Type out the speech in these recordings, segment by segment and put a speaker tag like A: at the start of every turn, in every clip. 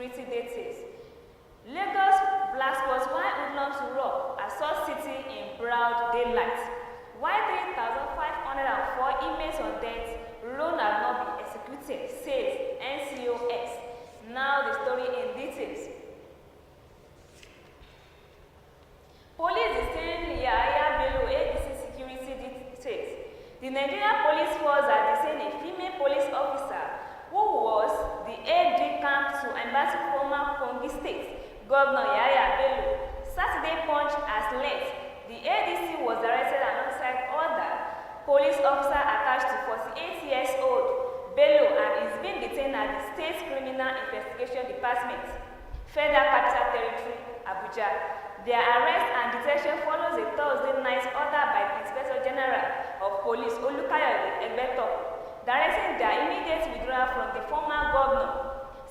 A: security details. Lagos black spots while hoodlums rob Assault City in broad daylight. Why 3,504 inmates on death row have not been executed, says NCOS. Now the story in details. Police detaining Yahaya Bello ADC security details. The Nigerian police force are detaining a female police officer who was the aide-de-camp to embassy former Kogi State Governor Yahaya Bello. Saturday Punch as late. The ADC was arrested alongside other police officer attached to 48-years-old Bello and is being detained at the State Criminal Investigation Department, Federal Capital Territory, Abuja. Their arrest and detention follows a Thursday night order by the Inspector General of Police Olukayode Egbeto, directing their immediate withdrawal from the former governor.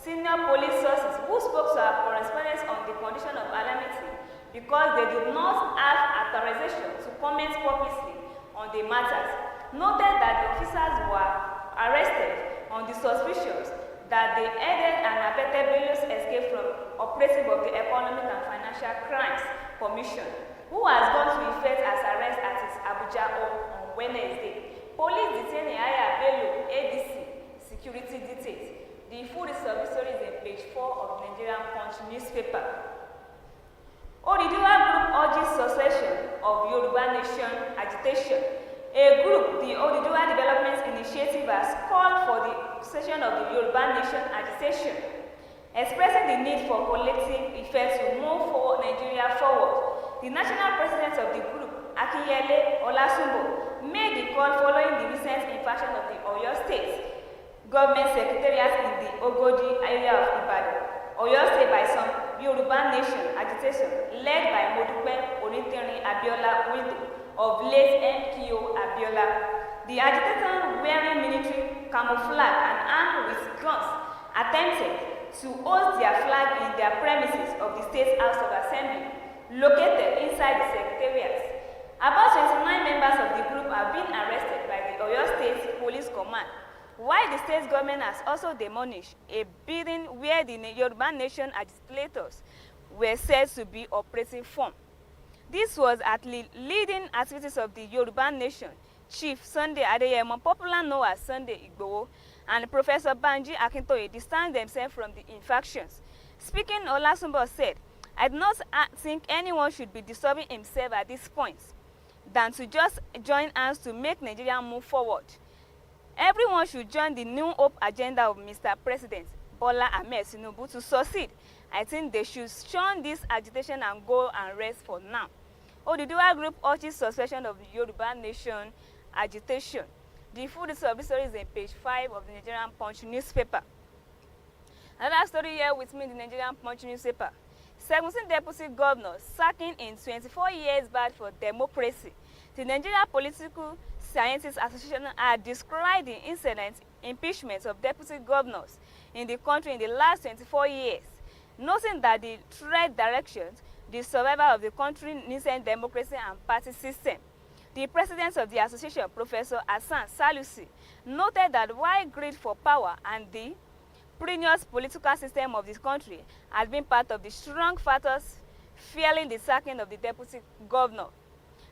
A: Senior police sources who spoke to our correspondents on the condition of calamity because they did not have authorization to comment publicly on the matters, noted that the officers were arrested on the suspicions that they aided and abetted Bello's escape from operative of the Economic and Financial Crimes Commission, who has gone to effect as arrest at its Abuja home on Wednesday. Police detained Yahaya Bello, ADC, security details. The full of the story is on page 4 of the Nigerian Punch newspaper. Oduduwa group urges succession of Yoruba Nation agitation. A group, the Oduduwa Development Initiative, has called for the cessation of the Yoruba Nation agitation, expressing the need for collective effort to move Nigeria forward. The national president of the group, Akinyele Olasunbo, made the call following the recent invasion of the Oyo State government secretariat in the Ogodi area of Ibadan, Oyo State, by some Yoruba Nation agitation led by Modupe Oniterin Abiola Widow of late MKO Abiola. The agitator, wearing military camouflage and armed with guns, attempted to hoist their flag in their premises of the State House of Assembly, located inside the secretariat. About 29 members of the group have been arrested by the Oyo State Police Command, while the state government has also demolished a building where the Yoruba Nation agitators were said to be operating from. This was at the leading activities of the Yoruba Nation Chief Sunday Adeyemo, popular known as Sunday Igboho, and Professor Banji Akintoye distanced themselves from the infractions. Speaking, Olasunbo said, "I do not think anyone should be disturbing himself at this point than to just join hands to make Nigeria move forward. Everyone should join the New Hope agenda of Mr. President Bola Ahmed Tinubu to succeed. I think they should shun this agitation and go and rest for now." Oduduwa group urges suspension of the Yoruba Nation agitation. The full of the story is on page 5 of the Nigerian Punch newspaper. Another story here with me in the Nigerian Punch newspaper. 17 deputy governors sacking in 24 years bad for democracy. The Nigerian Political Scientists Association had described the incident impeachment of deputy governors in the country in the last 24 years, noting that the threat directions the survival of the country's nascent democracy and party system. The president of the association, Professor Hassan Salusi, noted that while greed for power and the previous political system of this country has been part of the strong factors fueling the sacking of the deputy governor,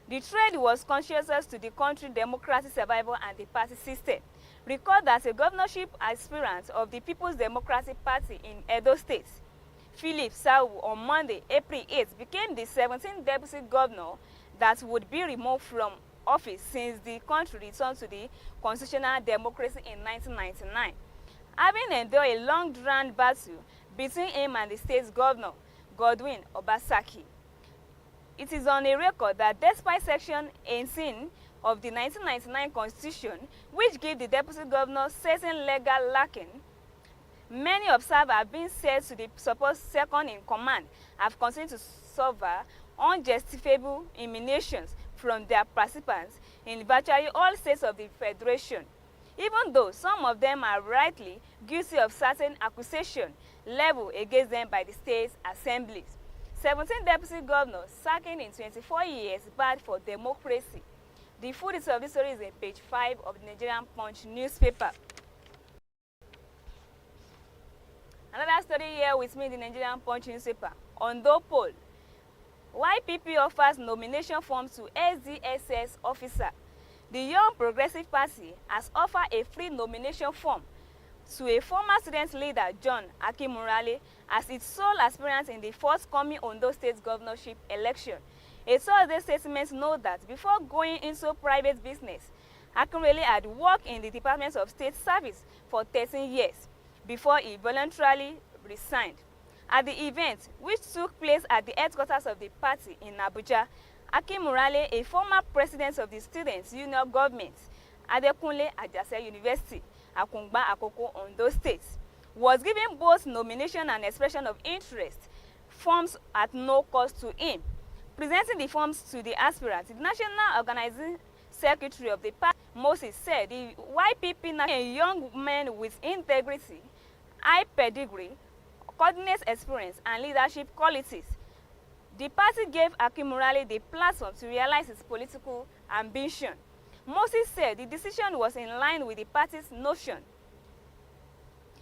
A: the threat was conscientious to the country's democratic survival and the party system. Recall that a governorship aspirant of the People's Democratic Party in Edo State, Philip Sawu, on Monday, April 8, became the 17th deputy governor that would be removed from office since the country returned to the constitutional democracy in 1999. Having endured a long-drawn battle between him and the state's governor, Godwin Obasaki. It is on a record that despite Section 18 of the 1999 Constitution, which gave the deputy governor certain legal lacking, many observers have been said to the supposed second-in-command have continued to suffer unjustifiable emanations from their participants in virtually all states of the Federation, even though some of them are rightly guilty of certain accusations leveled against them by the state's assemblies. 17 deputy governors sacking in 24 years bad for democracy. The full of this story is on page 5 of the Nigerian Punch newspaper. Another story here with me in the Nigerian Punch newspaper. Ondo poll. YPP offers nomination form to SDSS officer. The Young Progressive Party has offered a free nomination form to a former student leader, John Akimurale, as its sole aspirant in the forthcoming Ondo State governorship election. A Thursday statement notes that before going into private business, Akimurale had worked in the Department of State Service for 13 years before he voluntarily resigned. At the event, which took place at the headquarters of the party in Abuja, Akimurale, a former president of the Students' Union Government, Adekunle Ajase University, Akungba Akoko, Ondo State, was given both nomination and expression of interest forms at no cost to him. Presenting the forms to the aspirant, the National Organizing Secretary of the party, Moses, said the YPP, a young man with integrity, high pedigree, coordinate experience, and leadership qualities. The party gave Akimurale the platform to realize his political ambition. Moses said the decision was in line with the party's notion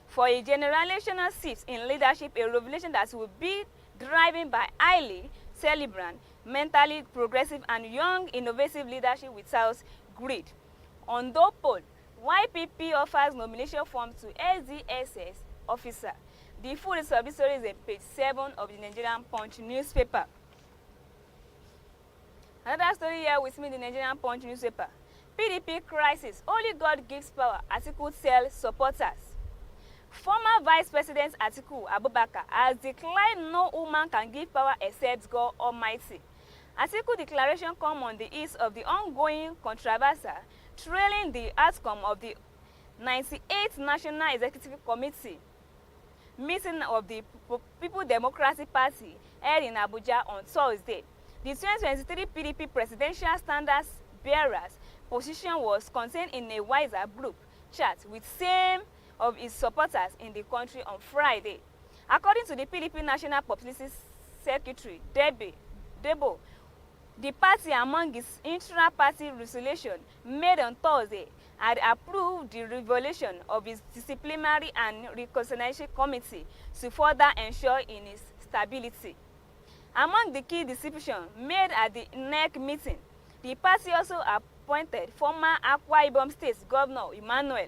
A: for a generational shift in leadership, a revolution that will be driven by highly celebrant, mentally progressive, and young, innovative leadership without greed. Ondo poll, YPP offers nomination form to SDSS officer. The full list of this story is on page 7 of the Nigerian Punch newspaper. Another story here with me in the Nigerian Punch newspaper. PDP crisis, only God gives power, Atiku tells supporters. Former Vice President Atiku Abubakar has declared no woman can give power except God Almighty. Atiku declaration comes on the east of the ongoing controversy trailing the outcome of the 98th National Executive Committee meeting of the People Democratic Party held in Abuja on Thursday. The 2023 PDP presidential standards bearers position was contained in a wiser group chat with some of its supporters in the country on Friday. According to the PDP National Publicity Secretary, Debo, the party, among its intra-party resolution made on Thursday, had approved the revolution of its disciplinary and reconciliation committee to further ensure in its stability. Among the key decisions made at the NEC meeting, the party also appointed former Akwa Ibom State Governor Emmanuel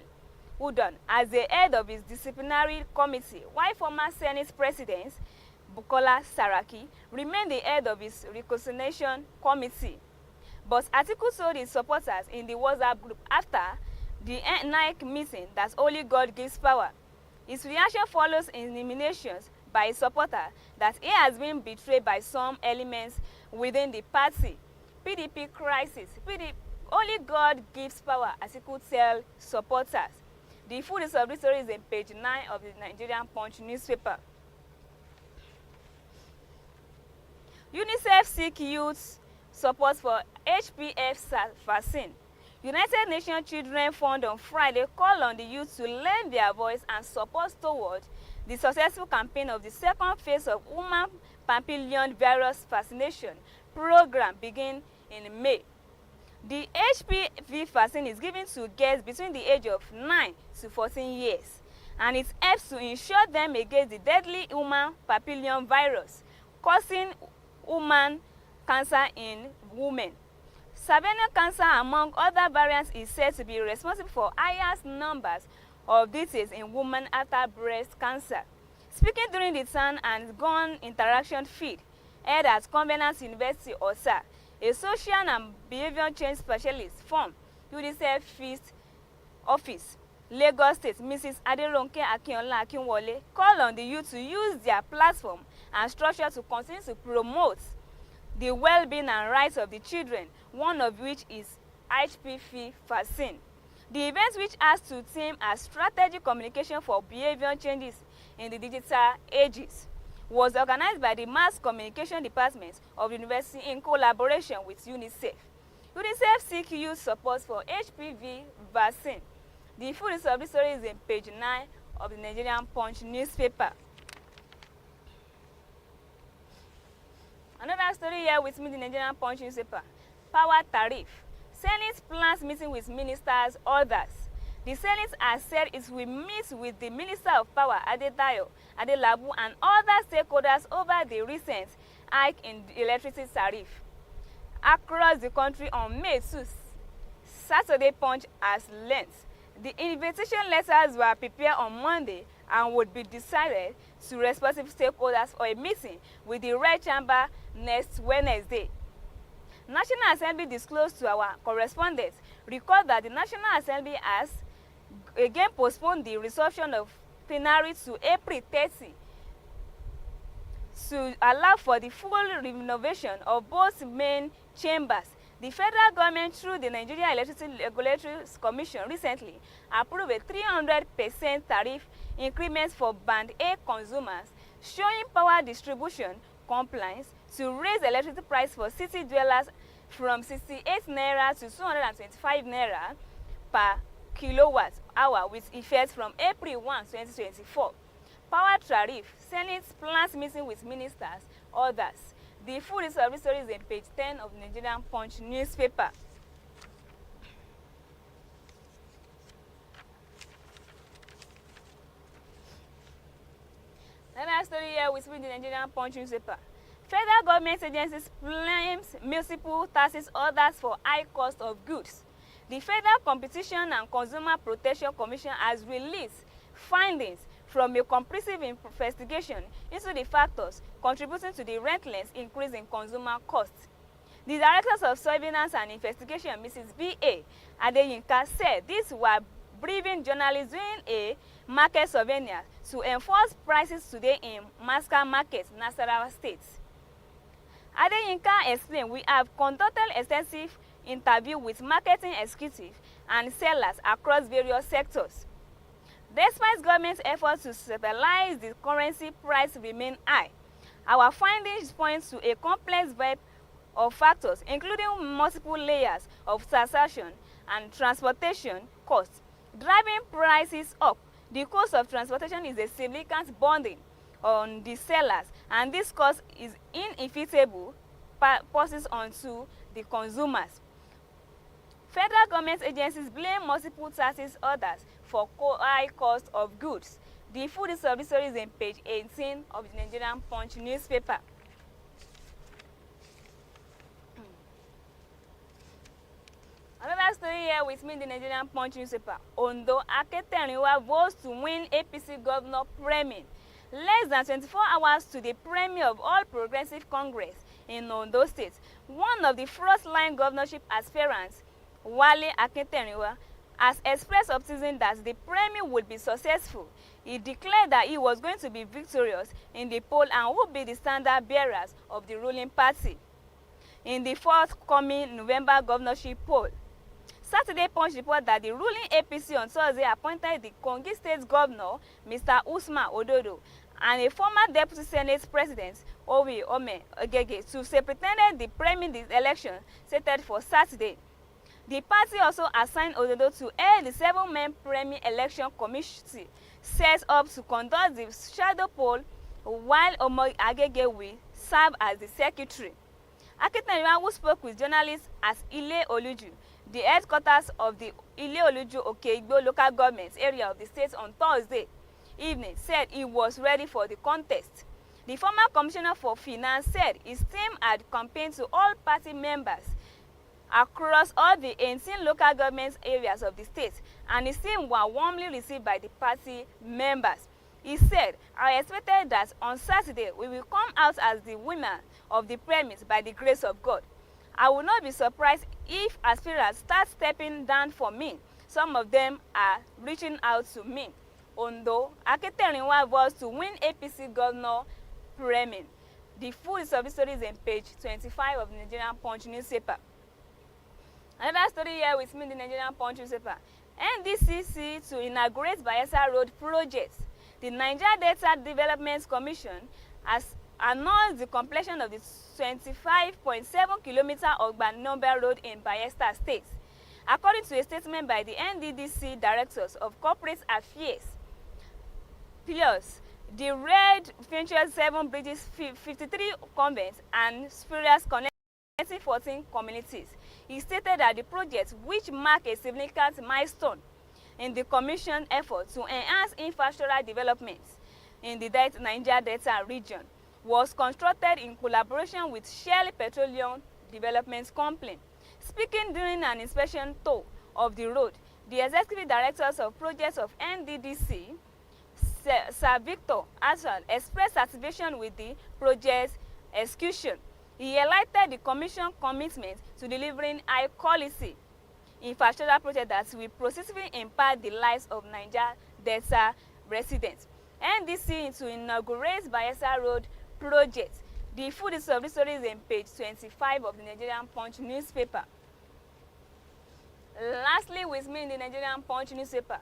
A: Udon as the head of its disciplinary committee, while former Senate President Bukola Saraki remained the head of his reconciliation committee. But Atiku told his supporters in the WhatsApp group after the NIC meeting that only God gives power. His reaction follows eliminations by his supporter that he has been betrayed by some elements within the party. PDP crisis. Only God gives power, Atiku tells supporters. The full list of this story is on page 9 of the Nigerian Punch newspaper. UNICEF seek youth support for HPV vaccine. United Nations Children Fund on Friday called on the youth to lend their voice and support toward the successful campaign of the second phase of human papillomavirus vaccination program begin in May. The HPV vaccine is given to girls between the age of 9 to 14 years, and it helps to ensure them against the deadly human papillomavirus causing human cancer in women. Cervical cancer, among other variants, is said to be responsible for highest numbers of deaths in women after breast cancer. Speaking during the Turn and Gun interaction feed held at Covenant University, OSA, a social and behavioral change specialist from UNICEF Field Office, Lagos State, Mrs. Aderonke Akinola Akinwole, called on the youth to use their platform and structure to continue to promote the well-being and rights of the children, one of which is HPV vaccine. The event, which has to theme as strategic communication for behavioral changes in the digital ages, was organized by the Mass Communication Department of the University in collaboration with UNICEF. UNICEF seeks youth support for HPV vaccine. The full list of this story is on page 9 of the Nigerian Punch newspaper. Another story here with me in the Nigerian Punch newspaper. Power tariff. Senate plans meeting with ministers, others. The Senate has said it will meet with the Minister of Power, Adelabu, and other stakeholders over the recent hike in the electricity tariff across the country on May 2. Saturday Punch has learnt the invitation letters were prepared on Monday and would be decided to responsive stakeholders for a meeting with the Red Chamber next Wednesday. National Assembly disclosed to our correspondents record that the National Assembly has again postponed the resumption of plenary to April 30 to allow for the full renovation of both main chambers. The federal government, through the Nigeria Electricity Regulatory Commission, recently approved a 300% tariff increment for Band A consumers, showing power distribution compliance to raise electricity price for city dwellers from 68 naira to 225 naira per kilowatt hour with effect from April 1, 2024. Power tariff, Senate plans meeting with ministers, others. The full list of this story is in page 10 of the Nigerian Punch newspaper. Another story here with the Nigerian Punch newspaper. Federal government agencies claims municipal taxes orders for high cost of goods. The Federal Competition and Consumer Protection Commission has released findings from a comprehensive investigation into the factors contributing to the relentless increase in consumer costs. The Director of Surveillance and Investigation, Mrs. B.A. Adeyinka, said these were briefing journalists during a market surveillance to enforce prices today in Maska Market, Nasarawa State. Adeyinka explained, "We have conducted extensive interview with marketing executives and sellers across various sectors. Despite government's efforts to stabilize the currency price remain high, our findings point to a complex web of factors, including multiple layers of taxation and transportation costs, driving prices up. The cost of transportation is a significant burden on the sellers, and this cost is inevitable passes on to the consumers." Federal government agencies blame multiple taxes orders for high cost of goods. The full list of this story is in page 18 of the Nigerian Punch newspaper. Another story here with me in the Nigerian Punch newspaper. Ondo Aketerinwa votes to win APC governor primary. Less than 24 hours to the primary of All Progressive Congress in Ondo State. One of the first-line governorship aspirants, Wale Aketerinwa, has expressed optimism that the primary would be successful. He declared that he was going to be victorious in the poll and would be the standard bearers of the ruling party in the forthcoming November governorship poll. Saturday Punch reported that the ruling APC on Thursday appointed the Kogi State Governor, Mr. Usman Ododo, and a former Deputy Senate President, Owi Ome Ogege, to superintend the primary election set for Saturday. The party also assigned Ododo to head the 7-man primary election committee set up to conduct the shadow poll, while Omo Agege will serve as the secretary. Aketerinwa, who spoke with journalists at Ile Oluju, the headquarters of the Ile Oluju Okeigbo local government area of the state, on Thursday evening, said he was ready for the contest. The former commissioner for finance said his team had campaigned to all party members across all the 18 local government areas of the state, and his team were warmly received by the party members. He said, "I expected that on Saturday we will come out as the winner of the premise by the grace of God. I will not be surprised if aspirants start stepping down for me. Some of them are reaching out to me." Ondo Aketerinwa was to win APC governor primary. The full list of the story is on page 25 of the Nigerian Punch newspaper. Another story here with me in the Nigerian Punch newspaper. NDCC to inaugurate Bayelsa Road project. The Nigeria Delta Development Commission has announced the completion of the 25.7-kilometer Ogbanombe Road in Bayelsa State. According to a statement by the NDDC Directors of Corporate Affairs, plus the road features 7 bridges, 53 convents, and spurious connecting 14 communities. He stated that the project, which marked a significant milestone, in the Commission effort to enhance infrastructural development in the Niger Delta region was constructed in collaboration with Shell Petroleum Development Company. Speaking during an inspection tour of the road, the executive directors of projects of NDDC, Sir Victor Aswan, expressed satisfaction with the project's execution. He highlighted the Commission's commitment to delivering high-quality infrastructure projects that will positively impact the lives of Niger Delta residents. NDC to inaugurate Bayelsa Road project. The full details of this story is on page 25 of the Nigerian Punch newspaper. Lastly, with me in the Nigerian Punch newspaper,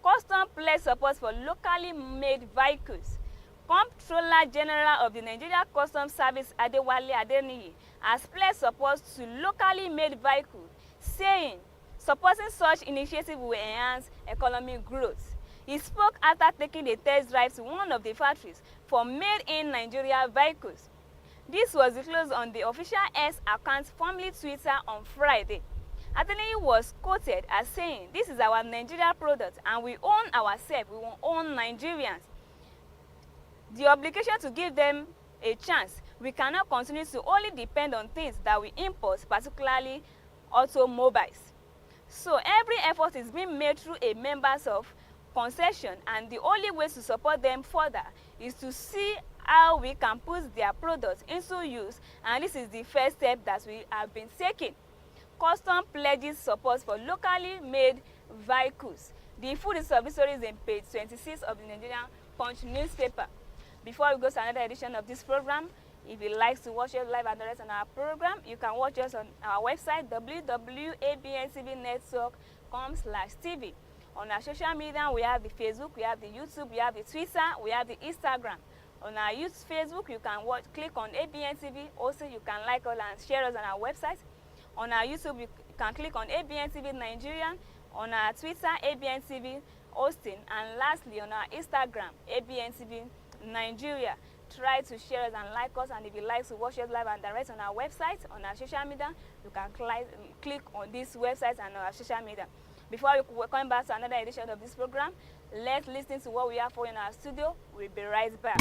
A: Custom pledge support for locally made vehicles. Comptroller General of the Nigeria Customs Service Adewale Adeniyi has pledged support to locally made vehicles, saying supporting such initiative will enhance economic growth. He spoke after taking a test drive to one of the factories for made-in-Nigeria vehicles. This was disclosed on the official X account, formerly Twitter, on Friday. Adeniyi was quoted as saying, "This is our Nigeria product and we own ourselves, we will own Nigerians. The obligation to give them a chance. We cannot continue to only depend on things that we import, particularly automobiles." So every effort is being made through a members of concession, and the only way to support them further is to see how we can put their products into use, and this is the first step that we have been taking. Custom pledges support for locally made vehicles. The full service story is in page 26 of the Nigerian Punch newspaper. Before we go to another edition of this program, if you like to watch us live and direct on our program, you can watch us on our website www.abntvnetwork.com/tv. On our social media, we have the Facebook, we have the YouTube, we have the Twitter, we have the Instagram. On our Facebook, you can click on ABNTV. Also, you can like us and share us on our website. On our YouTube, you can click on ABNTV Nigerian. On our Twitter, ABNTV Austin. And lastly, on our Instagram, ABNTV Nigeria. Try to share us and like us, and if you like to watch us live and direct on our website, on our social media, you can click on these websites and our social media. Before we come back to another edition of this program, let's listen to what we have for you in our studio. We'll be right back.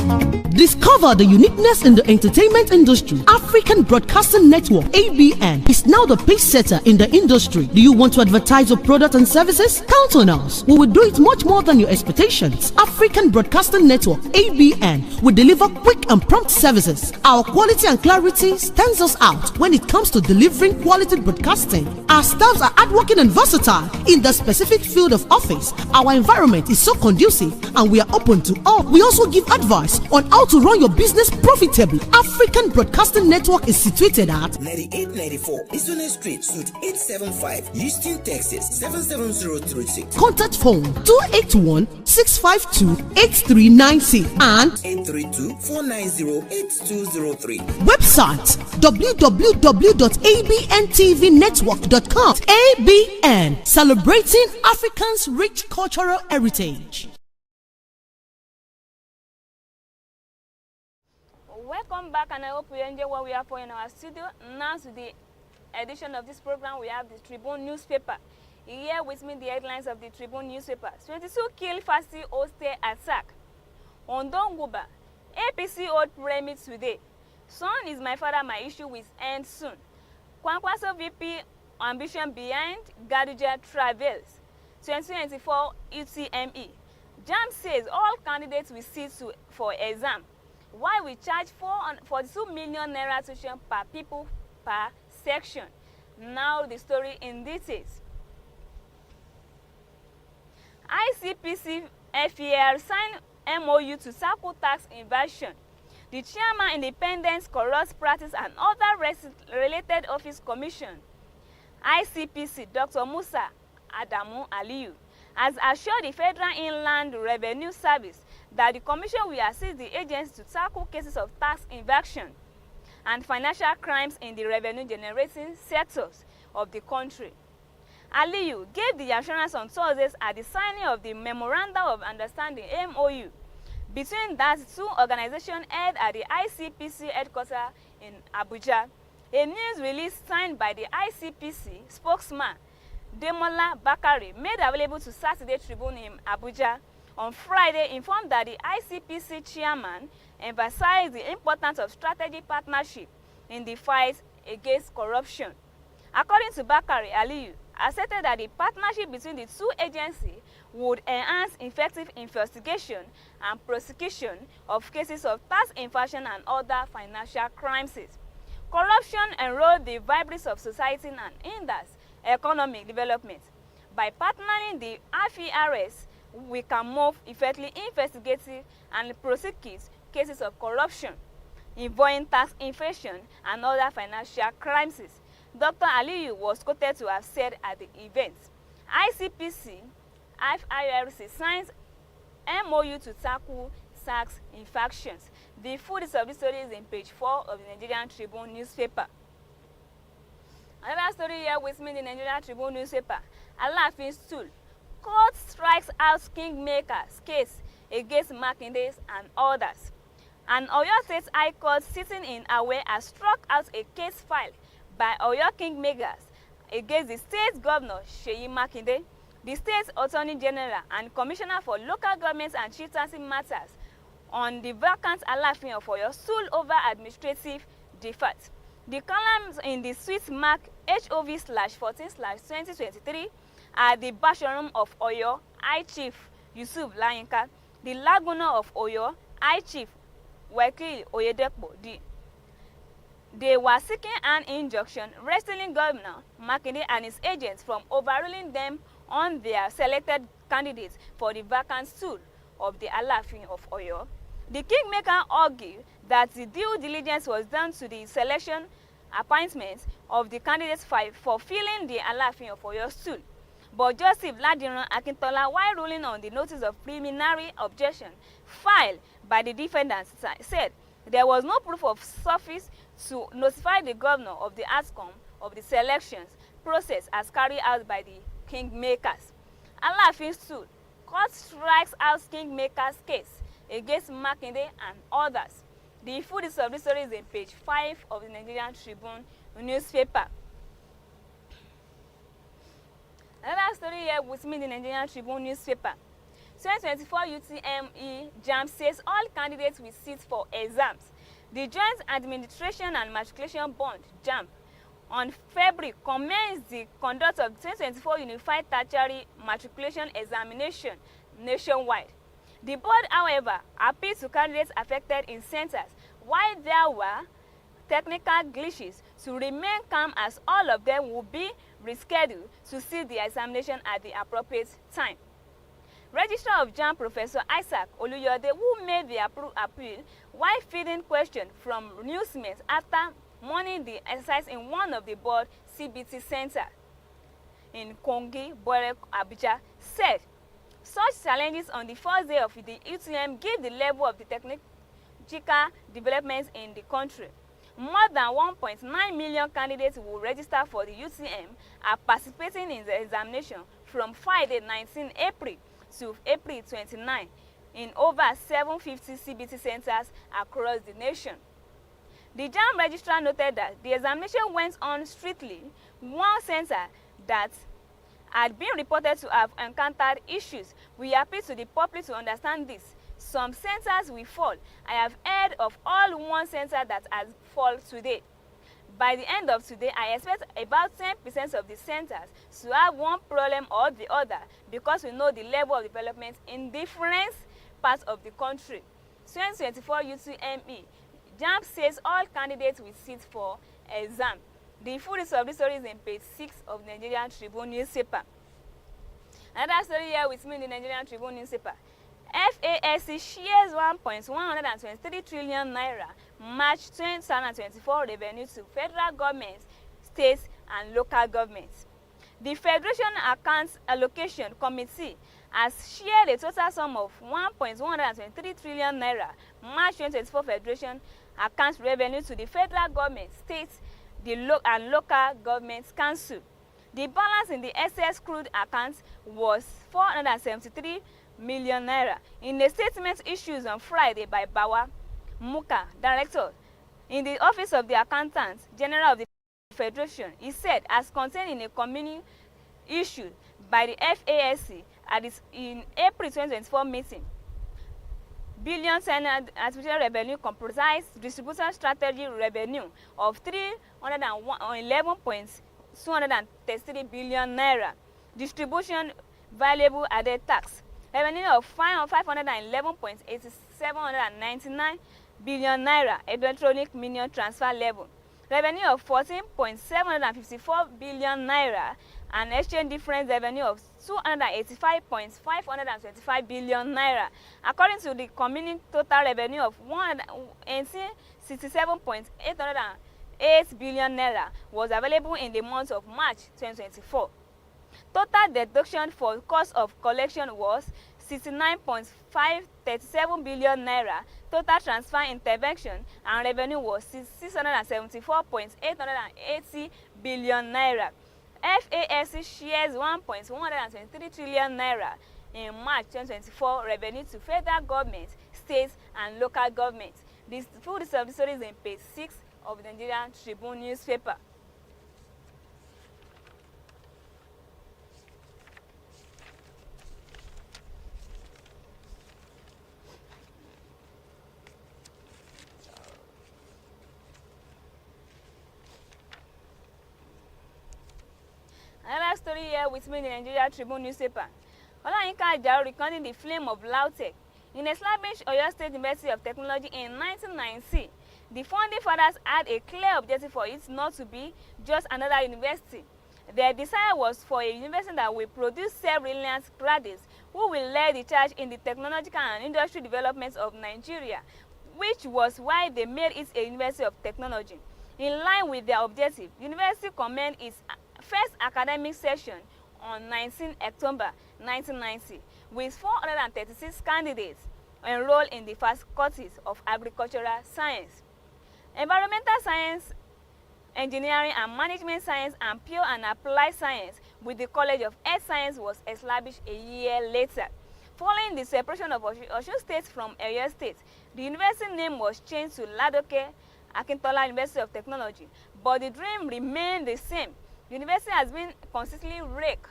B: Discover the uniqueness in the entertainment industry. African Broadcasting Network, ABN, is now the pace setter in the industry. Do you want to advertise your product and services? Count on us. We will do it much more than your expectations. African Broadcasting Network, ABN, will deliver quick and prompt services. Our quality and clarity stands us out when it comes to delivering quality broadcasting. Our staffs are hardworking and versatile in the specific field of office. Our environment is so conducive and we are open to all. We also give advice on how to run your business profitably. African Broadcasting Network is situated at
C: 9894 OSUN Street, Suite 875, Houston, Texas 77036.
B: Contact phone 281-652-8396 and
C: 832-490-8203.
B: Website www.abntvnetwork.com. ABN, celebrating Africans' rich cultural heritage.
A: Welcome back, and I hope you enjoy what we have for in our studio. Now to the edition of this program, we have the Tribune newspaper. Here with me the headlines of the Tribune newspaper. 22 killed Fasi hostel attack. Ondonguba, APC hold pyramid today. Son is my father, my issue will end soon. Kwankwaso VP ambition behind Gadija travels. 2024 UTME. JAM says all candidates will sit for exam. Why we charge 42 million naira tuition per people per section. Now the story in details. ICPC FER signed MOU to tackle tax evasion. The chairman, Independent Corrupt Practice and Other Related Office Commission, ICPC, Dr. Musa Adamu Aliyu, has assured the Federal Inland Revenue Service that the Commission will assist the agency to tackle cases of tax evasion and financial crimes in the revenue-generating sectors of the country. Aliyu gave the assurance on Thursdays at the signing of the Memorandum of Understanding (MOU) between that two organizations held at the ICPC headquarters in Abuja. A news release signed by the ICPC spokesman Demola Bakare, made available to Saturday Tribune in Abuja on Friday, informed that the ICPC chairman emphasized the importance of strategic partnership in the fight against corruption. According to Bakare Aliyu, asserted that the partnership between the two agencies would enhance effective investigation and prosecution of cases of tax evasion and other financial crimes. Corruption erodes the vibrancy of society and hinders economic development. By partnering the IFRS, we can move effectively investigate and prosecute cases of corruption involving tax evasion and other financial crimes. Dr. Aliyu was quoted to have said at the event, ICPC, IFRC signs MOU to tackle tax infractions. The full of the story is in page 4 of the Nigerian Tribune newspaper. Another story here with me in the Nigerian Tribune newspaper. Alaafin stool. Court strikes out kingmakers case against Makinde and others. An Oyo State High Court sitting in Awe has struck out a case filed by Oyo kingmakers against the state governor Seyi Makinde, the state attorney general and commissioner for local governments and chieftaincy matters on the vacant Alaafin of Oyo stool over administrative default. The columns in the Swiss mark HOV/14/2023 are the Basharum of Oyo, High Chief Yusuf Layinka, the Laguna of Oyo, High Chief Wakil Oyedepo. They were seeking an injunction wrestling Governor Makinde and his agents from overruling them on their selected candidates for the vacant stool of the Alaafin of Oyo. The kingmaker argued that the due diligence was done to the selection appointments of the candidates for filling the Alaafin of Oyo stool. But Joseph Ladiran Akintola, while ruling on the notice of preliminary objection filed by the defendants, said there was no proof of service to notify the governor of the outcome of the selections process as carried out by the kingmakers. Alaafin stool. Court strikes out kingmakers case against Makinde and others. The full of the story is in page 5 of the Nigerian Tribune newspaper. Another story here with me in the Nigerian Tribune newspaper. 2024 UTME JAMB says all candidates will sit for exams. The Joint Administration and Matriculation Board JAMB on February commenced the conduct of 2024 Unified Tertiary Matriculation Examination nationwide. The board, however, appealed to candidates affected in centers while there were technical glitches to remain calm, as all of them will be rescheduled to see the examination at the appropriate time. Registrar of JAMB Professor Isaac Oluyode, who made the appeal while feeding questions from newsmen after morning the exercise in one of the board CBT centers in Kongi, Bore, Abuja, said such challenges on the first day of the UTM give the level of the technical developments in the country. More than 1.9 million candidates will register for the UTM are participating in the examination from Friday 19 April to April 29 in over 750 CBT centers across the nation. The JAMB registrar noted that the examination went on strictly. One center that had been reported to have encountered issues. We appeal to the public to understand this. Some centers will fall. I have heard of all one center that has fallen today. By the end of today, I expect about 10% of the centers to have one problem or the other because we know the level of development in different parts of the country. 2024 UTME. JAMB says all candidates will sit for exam. The full of the story is in page 6 of the Nigerian Tribune newspaper. Another story here with me in the Nigerian Tribune newspaper. FASC shares 1.123 trillion naira March 2024 revenue to federal government, states and local governments. The Federation Accounts Allocation Committee has shared a total sum of 1.123 trillion naira March 2024 Federation Accounts revenue to the federal government, states, and local government council. The balance in the excess crude accounts was 473 million naira. In a statement issued on Friday by Bawa Muka, director in the office of the Accountant General of the Federation, he said, as contained in a issued by the FASC at its in April 2024 meeting. Billion Senate artificial revenue comprised distribution strategy revenue of 311.233 billion naira, distribution valuable added tax revenue of 511.8799 billion naira, electronic million transfer level revenue of 14.754 billion naira, and exchange difference revenue of 285.525 billion naira. According to the community, total revenue of 167.808 billion naira was available in the month of March 2024. Total deduction for cost of collection was 69.537 billion naira. Total transfer intervention and revenue was 674.880 billion naira. FASC shares 1.123 trillion naira in March 2024 revenue to federal government, states, and local governments. This full story is in page 6 of the Nigerian Tribune newspaper. Another story here with me in the Nigeria Tribune newspaper. Olayinka Ajao rekindling the flame of LAUTECH. In established Oyo State University of Technology in 1990, the founding fathers had a clear objective for it not to be just another university. Their desire was for a university that will produce self-reliant graduates who will lead the charge in the technological and industry development of Nigeria, which was why they made it a university of technology. In line with their objective, the university commenced its first academic session on 19 October 1990 with 436 candidates enrolled in the faculties of agricultural science, environmental science, engineering and management science, and pure and applied science, with the College of Earth Science was established a year later. Following the separation of OSUN State from Oyo State, the university name was changed to Ladoke Akintola University of Technology, but the dream remained the same. The university has been consistently ranked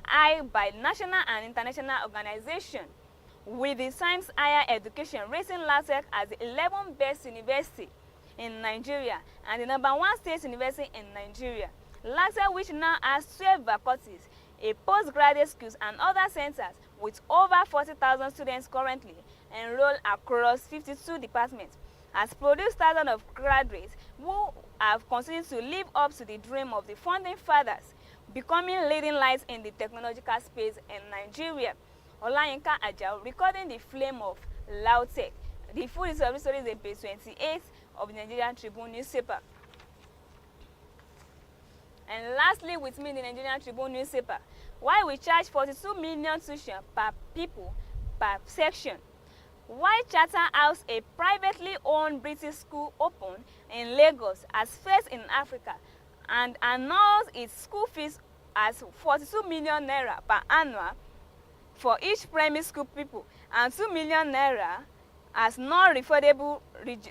A: high by national and international organizations, with the Science Higher Education rating LAUTECH as the 11th best university in Nigeria and the #1 state university in Nigeria. LAUTECH, which now has 12 faculties, a postgraduate schools and other centers with over 40,000 students currently enrolled across 52 departments, has produced thousands of graduates who have continued to live up to the dream of the founding fathers, becoming leading lights in the technological space in Nigeria. Olayinka Ajao recording the flame of LAUTECH. The full story is in page 28 of the Nigerian Tribune newspaper. And lastly, with me in the Nigerian Tribune newspaper, why we charge 42 million tuition per people per section. Why Charterhouse, a privately owned British school, opened in Lagos as first in Africa and announced its school fees as 42 million naira per annum for each primary school pupil and 2 million naira as non-refundable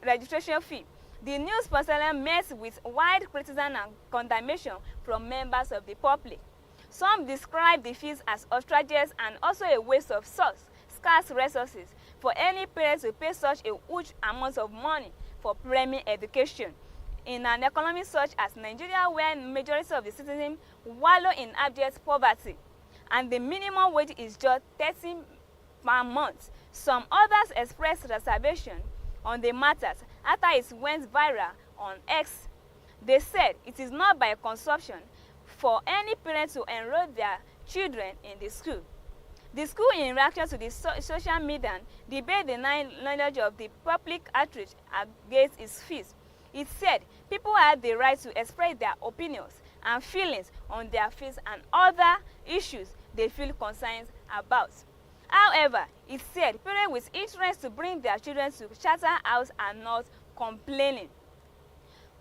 A: registration fee. The new sponsor met with wide criticism and condemnation from members of the public. Some describe the fees as outrageous and also a waste of scarce resources for any parent to pay such a huge amount of money for primary education. In an economy such as Nigeria, where majority of the citizens wallow in abject poverty and the minimum wage is just 30 per month, some others expressed reservation on the matters after it went viral on X. They said it is not by consumption for any parent to enroll their children in the school. The school, in reaction to the social media debate, denied knowledge of the public outreach against its fees. It said people had the right to express their opinions and feelings on their fees and other issues they feel concerned about. However, it said parents with interest to bring their children to Charterhouse are not complaining.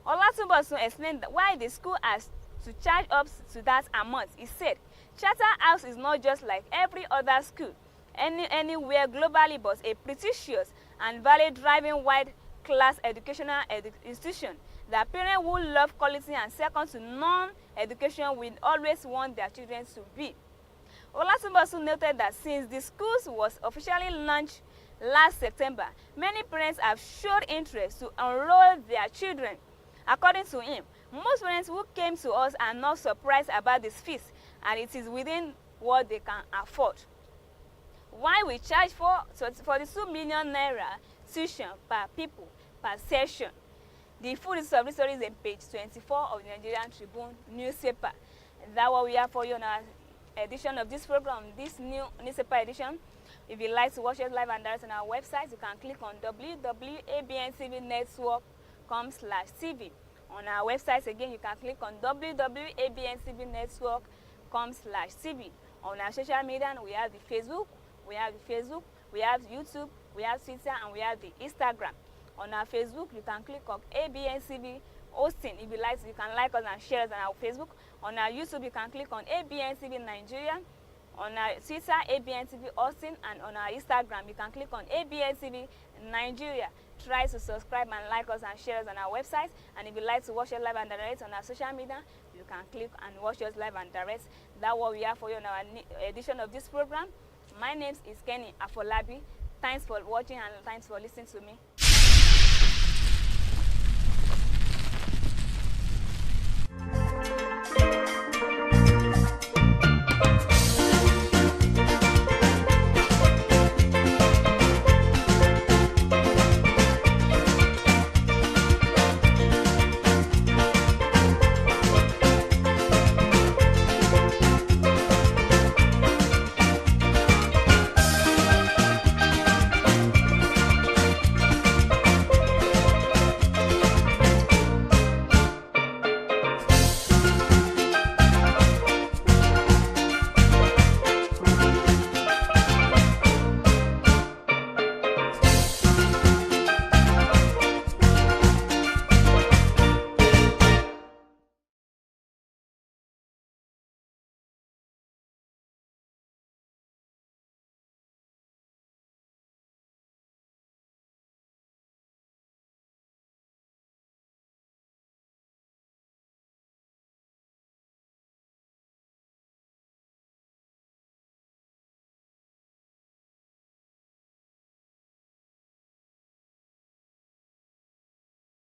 A: Olatunbosun explained why the school has to charge up to that amount. He said Charterhouse is not just like every other school anywhere globally, but a prestigious and value-driving wide-class educational institution that parents who love quality and second to none education we always want their children to be. Olatunbosun noted that since the schools was officially launched last September, many parents have showed interest to enroll their children. According to him, most parents who came to us are not surprised about this fees, and it is within what they can afford. Why we charge for 42 million naira tuition per people per session. The full list of this story is on page 24 of the Nigerian Tribune newspaper. That's what we have for you on our edition of this program, this new newspaper edition. If you'd like to watch us live and direct on our website, you can click on www.abntvnetwork.com/TV. On our website again, you can click on www.abntvnetwork.com/TV. On our social media, we have the Facebook, we have YouTube, we have Twitter, and we have the Instagram. On our Facebook, you can click on Abntv OSUN. If you like, you can like us and share us on our Facebook. On our YouTube, you can click on Abntv Nigeria. On our Twitter, Abntv OSUN, and on our Instagram, you can click on Abntv Nigeria. Try to subscribe and like us and share us on our website. And if you like to watch us live and direct on our social media, you can click and watch us live and direct. That's what we have for you on our edition of this program. My name is Kenny Afolabi. Thanks for watching and thanks for listening to me.